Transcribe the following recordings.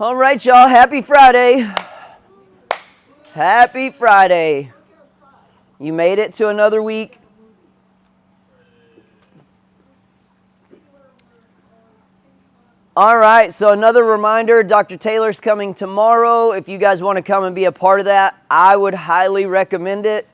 All right, y'all. Happy Friday. Happy Friday. You made it to another week. All right, so another reminder, Dr. Taylor's coming tomorrow. If you guys want to come and be a part of that, I would highly recommend it.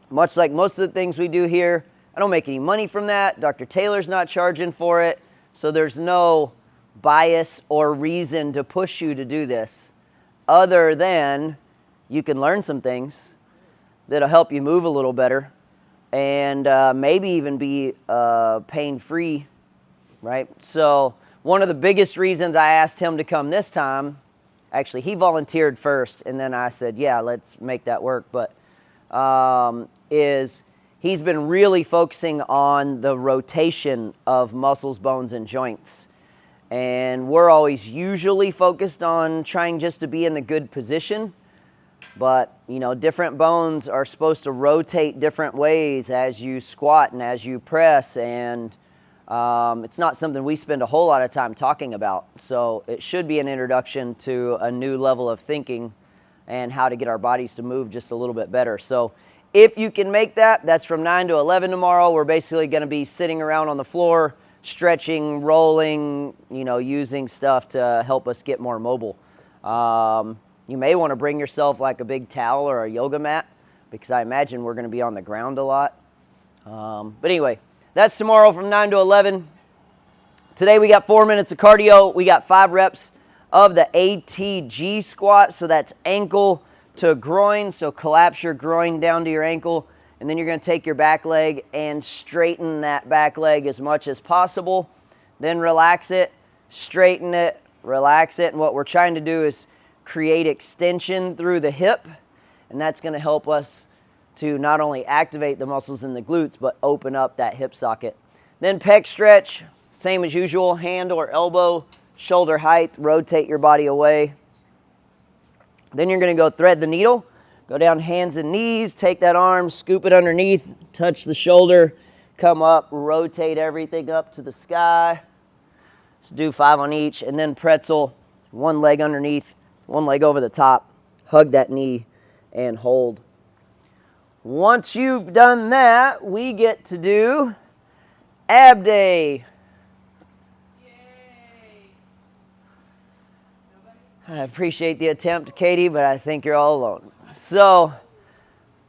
Much like most of the things we do here, I don't make any money from that. Dr. Taylor's not charging for it, so there's no bias or reason to push you to do this, other than you can learn some things that'll help you move a little better and maybe even be pain-free, right? So one of the biggest reasons I asked him to come this time, actually he volunteered first and then I said, yeah, let's make that work, but is he's been really focusing on the rotation of muscles, bones, and joints. And we're always usually focused on trying just to be in a good position. But, you know, different bones are supposed to rotate different ways as you squat and as you press. And it's not something we spend a whole lot of time talking about. So it should be an introduction to a new level of thinking and how to get our bodies to move just a little bit better. So if you can make that, that's from 9 to 11 tomorrow. We're basically going to be sitting around on the floor, stretching, rolling, you know, using stuff to help us get more mobile. You may want to bring yourself like a big towel or a yoga mat because I imagine we're going to be on the ground a lot. But anyway, that's tomorrow from 9 to 11. Today we got 4 minutes of cardio. We got 5 reps of the ATG squat. So that's ankle to groin. So collapse your groin down to your ankle. And then you're going to take your back leg and straighten that back leg as much as possible. Then relax it, straighten it, relax it. And what we're trying to do is create extension through the hip. And that's going to help us to not only activate the muscles in the glutes, but open up that hip socket. Then pec stretch, same as usual, hand or elbow, shoulder height, rotate your body away. Then you're going to go thread the needle. Go down hands and knees, take that arm, scoop it underneath, touch the shoulder, come up, rotate everything up to the sky. Let's do 5 on each, and then pretzel, one leg underneath, one leg over the top, hug that knee, and hold. Once you've done that, we get to do ab day. I appreciate the attempt, Katie, but I think you're all alone. So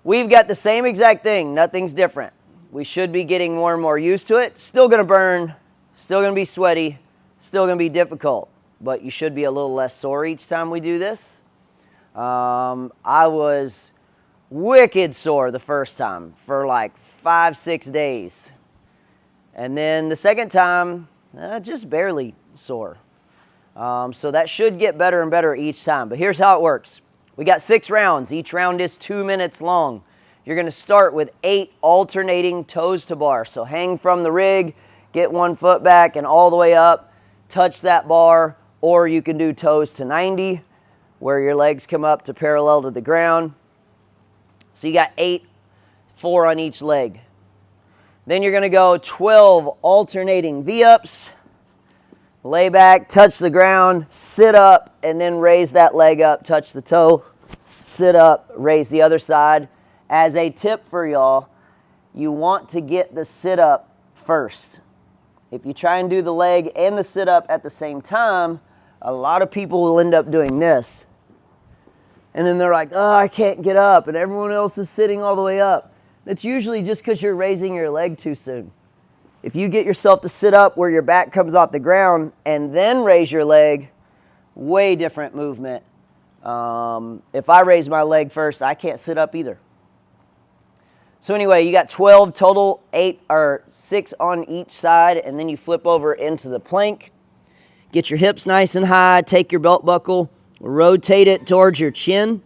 we've got the same exact thing. Nothing's different. We should be getting more and more used to it. Still going to burn, still going to be sweaty, still going to be difficult, but you should be a little less sore each time we do this. I was wicked sore the first time for like 5-6 days. And then the second time, just barely sore. So that should get better and better each time. But here's how it works. We got 6 rounds. Each round is 2 minutes long. You're going to start with 8 alternating toes to bar. So hang from the rig, get one foot back and all the way up, touch that bar, or you can do toes to 90, where your legs come up to parallel to the ground. So you got 8, 4 on each leg. Then you're going to go 12 alternating V-ups. Lay back, touch the ground, sit up, and then raise that leg up, touch the toe, sit up, raise the other side. As a tip for y'all, you want to get the sit up first. If you try and do the leg and the sit up at the same time, a lot of people will end up doing this. And then they're like, oh, I can't get up, and everyone else is sitting all the way up. That's usually just because you're raising your leg too soon. If you get yourself to sit up where your back comes off the ground and then raise your leg, way different movement. If I raise my leg first, I can't sit up either. So anyway, you got 12 total, 8 or 6 on each side, and then you flip over into the plank. Get your hips nice and high, take your belt buckle, rotate it towards your chin,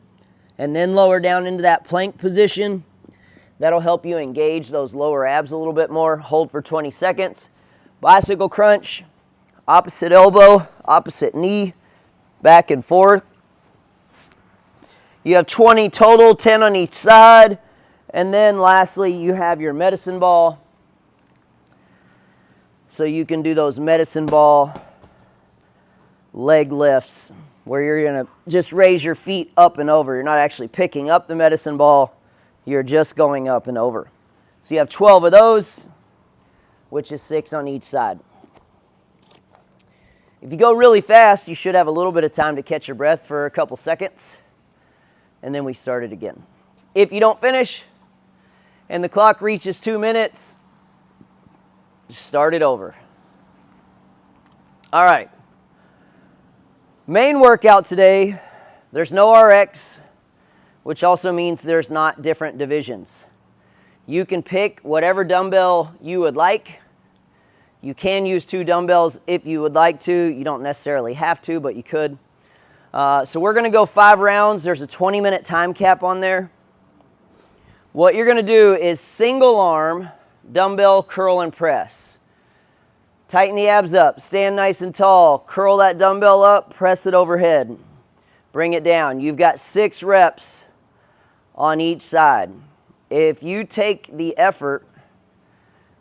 and then lower down into that plank position. That'll help you engage those lower abs a little bit more. Hold for 20 seconds. Bicycle crunch, opposite elbow, opposite knee, back and forth. You have 20 total, 10 on each side. And then lastly, you have your medicine ball. So you can do those medicine ball leg lifts where you're going to just raise your feet up and over. You're not actually picking up the medicine ball. You're just going up and over. So you have 12 of those, which is 6 on each side. If you go really fast, you should have a little bit of time to catch your breath for a couple seconds, and then we start it again. If you don't finish and the clock reaches 2 minutes, just start it over. All right. Main workout today, there's no RX, which also means there's not different divisions. You can pick whatever dumbbell you would like. You can use 2 dumbbells if you would like to. You don't necessarily have to, but you could. So we're going to go 5 rounds. There's a 20-minute time cap on there. What you're going to do is single arm dumbbell curl and press. Tighten the abs up. Stand nice and tall. Curl that dumbbell up. Press it overhead. Bring it down. You've got 6 reps on each side. If you take the effort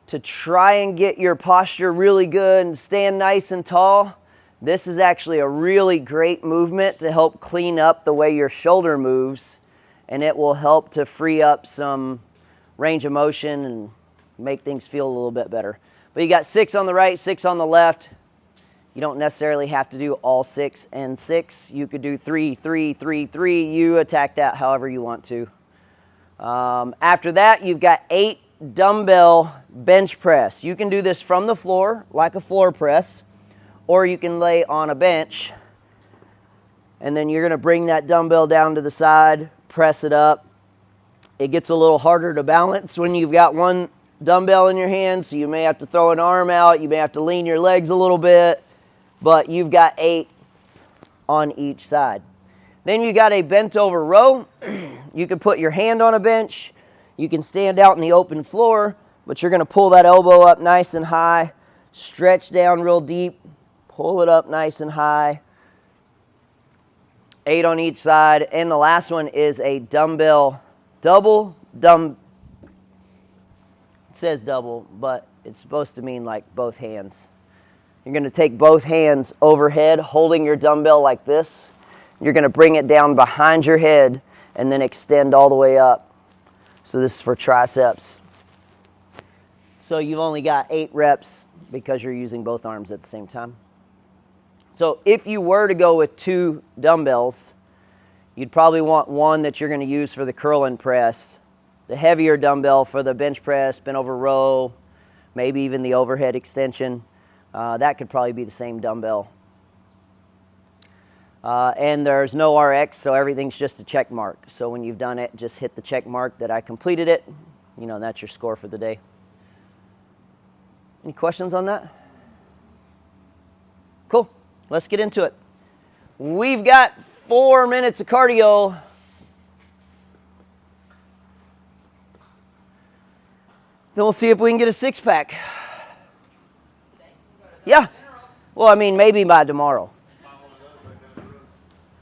to try and get your posture really good and stand nice and tall, this is actually a really great movement to help clean up the way your shoulder moves, and it will help to free up some range of motion and make things feel a little bit better. But you got 6 on the right, 6 on the left. You don't necessarily have to do all 6 and 6. You could do 3, 3, 3, 3. You attack that however you want to. After that, you've got 8 dumbbell bench press. You can do this from the floor like a floor press, or you can lay on a bench, and then you're going to bring that dumbbell down to the side, press it up. It gets a little harder to balance when you've got one dumbbell in your hand, so you may have to throw an arm out, you may have to lean your legs a little bit, but you've got 8 on each side. Then you got a bent over row. You can put your hand on a bench. You can stand out in the open floor, but you're going to pull that elbow up nice and high, stretch down real deep, pull it up nice and high. 8 on each side. And the last one is a dumbbell double. It says double, but it's supposed to mean like both hands. You're going to take both hands overhead, holding your dumbbell like this. You're going to bring it down behind your head and then extend all the way up. So this is for triceps. So you've only got 8 reps because you're using both arms at the same time. So if you were to go with 2 dumbbells, you'd probably want one that you're going to use for the curl and press, the heavier dumbbell for the bench press, bent over row, maybe even the overhead extension. That could probably be the same dumbbell. And there's no RX, so everything's just a check mark. So when you've done it, just hit the check mark that I completed it. You know, that's your score for the day. Any questions on that? Cool. Let's get into it. We've got 4 minutes of cardio. Then we'll see if we can get a 6-pack. Yeah. Well, I mean, maybe by tomorrow.